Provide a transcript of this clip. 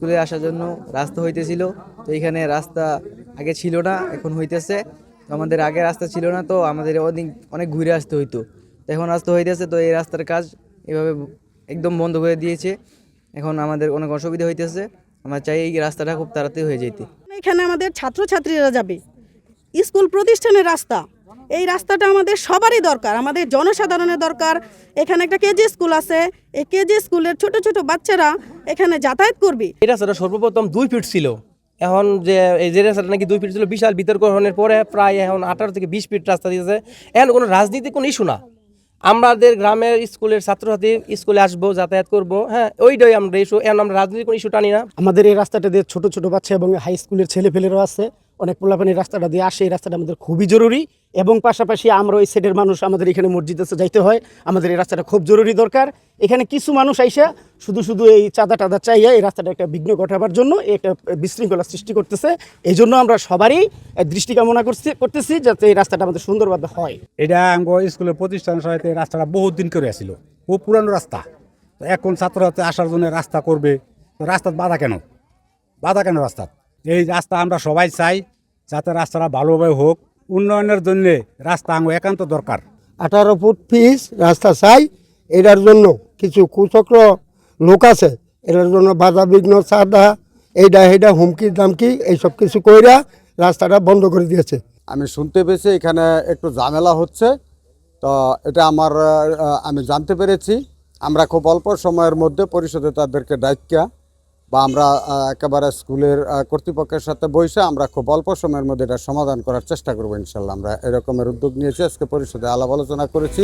স্কুলে আসার জন্য রাস্তা হইতেছিল। তো এখানে রাস্তা আগে ছিল না, এখন হইতেছে। তো আমাদের আগে রাস্তা ছিল না, তো আমাদের অনেক অনেক ঘুরে আসতে হইতো। তো এখন রাস্তা হইতেছে, তো এই রাস্তার কাজ এভাবে একদম বন্ধ করে দিয়েছে। এখন আমাদের অনেক অসুবিধা হইতেছে। আমরা চাই এই রাস্তাটা খুব তাড়াতাড়ি হয়ে যেতে। এখানে আমাদের ছাত্রছাত্রীরা যাবে, স্কুল প্রতিষ্ঠানের রাস্তা, এই রাস্তাটা আমাদের সবারই দরকার, আমাদের জনসাধারণের দরকার। এখানে একটা কেজি স্কুল আছে, এই কেজি স্কুলের ছোট ছোট বাচ্চারা এখানে যাতায়াত করবে। এই রাস্তাটা সর্বপ্রথম 2 ফিট ছিল, এখন এই যে রাস্তাটা নাকি 2 ফিট ছিল, বিশাল বিতর্ক হওয়ার পরে প্রায় এখন 18 থেকে 20 ফিট রাস্তা দিয়েছে। এখন কোনো রাজনীতির কোনো ইস্যু না, আমাদের গ্রামের স্কুলের ছাত্রছাত্রী স্কুলে আসবো, যাতায়াত করবো, হ্যাঁ ওইটাই আমরা ইস্যু। এখন আমরা রাজনীতির কোনো ইস্যু টানি না। আমাদের এই রাস্তাটা দিয়ে ছোট ছোট বাচ্চা এবং হাই স্কুলের ছেলেপেলেরাও আছে, অনেক পোলাপানি রাস্তাটা দিয়ে আসে। এই রাস্তাটা আমাদের খুবই জরুরি, এবং পাশাপাশি আমরা ওই সাইডের মানুষ, আমাদের এখানে মসজিদে যাইতে হয়, আমাদের এই রাস্তাটা খুব জরুরি দরকার। এখানে কিছু মানুষ আইসা শুধু শুধু এই চাঁদা টাদা চাইয়া এই রাস্তাটা একটা বিঘ্ন ঘটাবার জন্য একটা বিশৃঙ্খলা সৃষ্টি করতেছে। এই জন্য আমরা সবারই দৃষ্টি কামনা করতেছি যাতে এই রাস্তাটা আমাদের সুন্দরভাবে হয়। এটা আমার স্কুলের প্রতিষ্ঠান সহায়তা এই রাস্তাটা বহুত দিন করে আসছিল, খুব পুরানো রাস্তা। তো এখন ছাত্রছাত্রী আসার জন্য রাস্তা করবে, তো রাস্তার বাধা কেন রাস্তা? এই রাস্তা আমরা সবাই চাই যাতে রাস্তাটা ভালোভাবে হোক। উন্নয়নের জন্য রাস্তা আমার একান্ত দরকার। 18 ফুট পিচ রাস্তা চাই। এটার জন্য কিছু কুচক্র লোক আছে, এটার জন্য বাধা বিঘ্ন চাঁদা এইটা হুমকি দামকি এইসব কিছু কইরা রাস্তাটা বন্ধ করে দিয়েছে। আমি শুনতে পেয়েছি এখানে একটু ঝামেলা হচ্ছে, তো এটা আমি জানতে পেরেছি। আমরা খুব অল্প সময়ের মধ্যে পরিষদে তাদেরকে ডাইকা বা আমরা একেবারে স্কুলের কর্তৃপক্ষের সাথে বসে আমরা খুব অল্প সময়ের মধ্যে এটা সমাধান করার চেষ্টা করবো ইনশাল্লাহ। আমরা এরকমের উদ্যোগ নিয়েছি, আজকে পরিষদে আলাপ আলোচনা করেছি।